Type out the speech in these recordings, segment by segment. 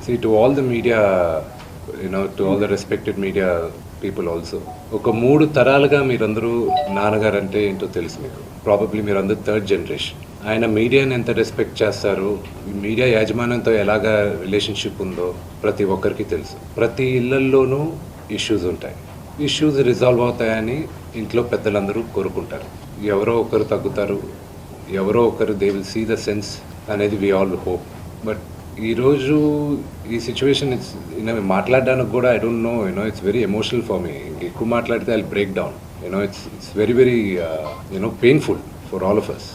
See, to all the media, to all the respected media people also, ఒక 3 తరాలుగా మీరందరూ నాన్నగారు అంటే ఏంటో తెలుసు మీకు. ప్రాబబ్లీ మీరందరూ థర్డ్ జనరేషన్. ఆయన మీడియాని ఎంత రెస్పెక్ట్ చేస్తారు, మీడియా యాజమాన్యంతో ఎలాగా రిలేషన్షిప్ ఉందో ప్రతి ఒక్కరికి తెలుసు. ప్రతి ఇళ్లల్లోనూ ఇష్యూస్ ఉంటాయి. ఇష్యూస్ రిజాల్వ్ అవుతాయని ఇంట్లో పెద్దలందరూ కోరుకుంటారు. ఎవరో ఒకరు తగ్గుతారు, ఎవరో ఒకరు they will see the sense అనేది వి ఆల్ హోప్. బట్ ఈరోజు ఈ సిచ్యువేషన్ మాట్లాడడానికి కూడా I don't know, it's very emotional for me. ఎక్కువ మాట్లాడితే I break down. It's very very painful for all of us.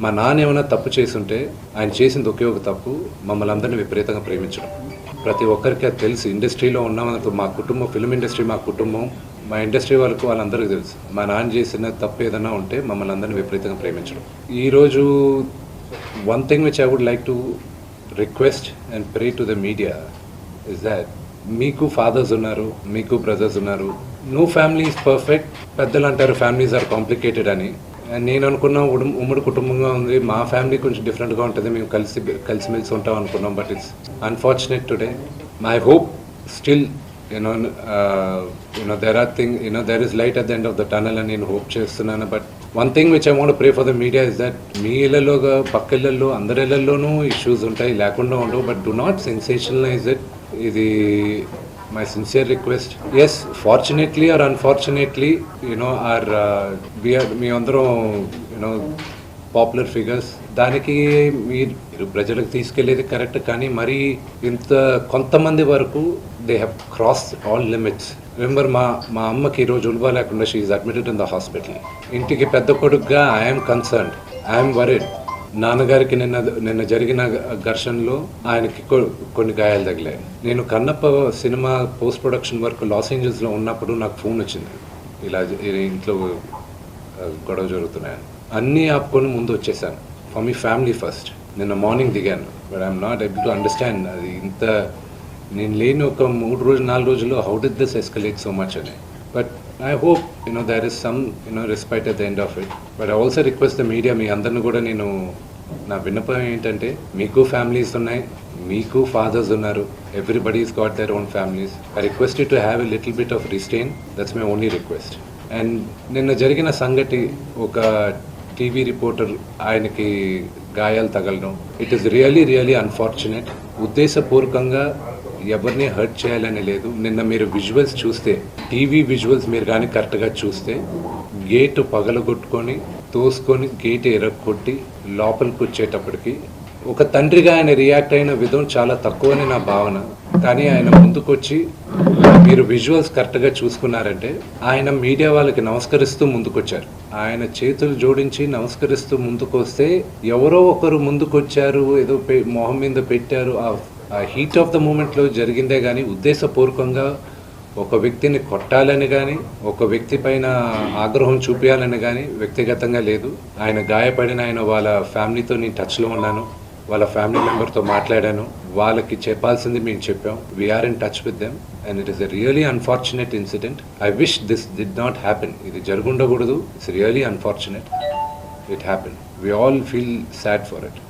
మా నాన్న ఏమైనా తప్పు చేస్తుంటే ఆయన చేసింది ఒకే ఒక తప్పు, మమ్మల్ని అందరినీ విపరీతంగా ప్రేమించడం. ప్రతి ఒక్కరికి అది తెలుసు. ఇండస్ట్రీలో ఉన్నామనుకో, మా కుటుంబం, ఫిల్మ్ ఇండస్ట్రీ మా కుటుంబం, మా ఇండస్ట్రీ వాళ్ళకు వాళ్ళందరికీ తెలుసు. మా నాన్న చేసిన తప్పు ఏదైనా ఉంటే మమ్మల్ని అందరినీ విపరీతంగా ప్రేమించడం. ఈరోజు one thing which I would like to request and pray to the media is that మీకు ఫాదర్స్ ఉన్నారు, మీకు బ్రదర్స్ ఉన్నారు. No family is perfect. పెద్దలు అంటారు ఫ్యామిలీస్ ఆర్ కాంప్లికేటెడ్ అని. నేను అనుకున్నా ఉమ్మడి కుటుంబంగా ఉంది, మా ఫ్యామిలీ కొంచెం డిఫరెంట్గా ఉంటుంది, మేము కలిసిమెలిసి ఉంటాం అనుకున్నాం. But it's unfortunate today. My hope still there is light at the end of the tunnel అని నేను హోప్ చేస్తున్నాను. But one thing which I want pray for the media is that మీ ఇళ్లలోగా పక్క ఇళ్లలో అందరి ఇళ్లలోనూ ఇష్యూస్ ఉంటాయి, లేకుండా ఉండవు. But do not sensationalise it. ఇది my sincere request. Yes, fortunately or unfortunately మీ అందరం పాపులర్ ఫిగర్స్. దానికి మీరు ప్రజలకు తీసుకెళ్లేది కరెక్ట్, కానీ మరీ ఇంత కొంతమంది వరకు they have crossed all limits. Remember, మా అమ్మకి ఈరోజు ఉల్వా లేకుండా she is admitted in the hospital. ఇంటికి పెద్ద కొడుకుగా ఐఎమ్ కన్సర్న్డ్, ఐఎమ్ వరీడ్. నాన్నగారికి నిన్న జరిగిన ఘర్షణలో ఆయనకి కొన్ని గాయాలు తగిలాయి. నేను Kannappa cinema post production work Los ఏంజల్స్లో ఉన్నప్పుడు నాకు ఫోన్ వచ్చింది, ఇలా ఇంట్లో గొడవ జరుగుతున్నాయని. అన్నీ ఆపుకొని ముందు వచ్చేసాను. For me family first. నిన్న మార్నింగ్ దిగాను. But I'm not able to understand అది ఇంత నేను లేని ఒక 3-4 రోజుల్లో how did this escalate so much అని. But I hope there is some respect at the end of it. But I also request the media, మీ అందరిని కూడా నేను నా విన్నపం ఏంటంటే, మీకు ఫ్యామిలీస్ ఉన్నాయి, మీకు ఫాదర్స్ ఉన్నారు, everybody is got their own families. I request you to have a little bit of restraint. That's my only request. And నిన్న జరిగిన సంగతి, ఒక టీవీ రిపోర్టర్ ఆయనకి గాయాలు తగలడం, it is really really unfortunate. ఉద్దేశపూర్వకంగా ఎవరిని హర్ట్ చేయాలని లేదు. నిన్న మీరు విజువల్స్ చూస్తే, టీవీ విజువల్స్ మీరు కానీ కరెక్ట్గా చూస్తే, గేటు పగలగొట్టుకొని తోసుకొని గేటు ఎరగొట్టి లోపలికి వచ్చేటప్పటికి ఒక తండ్రిగా ఆయన రియాక్ట్ అయిన విధం చాలా తక్కువని నా భావన. కానీ ఆయన ముందుకొచ్చి, మీరు విజువల్స్ కరెక్ట్గా చూసుకున్నారంటే, ఆయన మీడియా వాళ్ళకి నమస్కరిస్తూ ముందుకొచ్చారు. ఆయన చేతులు జోడించి నమస్కరిస్తూ ముందుకొస్తే, ఎవరో ఒకరు ముందుకొచ్చారు, ఏదో మొహం మీద పెట్టారు. ఆ హీట్ ఆఫ్ ద మూమెంట్లో జరిగిందే కానీ ఉద్దేశపూర్వకంగా ఒక వ్యక్తిని కొట్టాలని కానీ, ఒక వ్యక్తి పైన ఆగ్రహం చూపించాలని కానీ వ్యక్తిగతంగా లేదు. ఆయన గాయపడిన వాళ్ళ ఫ్యామిలీతో నేను టచ్లో ఉన్నాను, వాళ్ళ ఫ్యామిలీ మెంబర్తో మాట్లాడాను, వాళ్ళకి చెప్పాల్సింది మేము చెప్పాం. We're in touch with them and it is a really unfortunate incident. I wish this did not happen. ఇది జరుగుండకూడదు. It's really unfortunate. It happen. We all feel sad for it.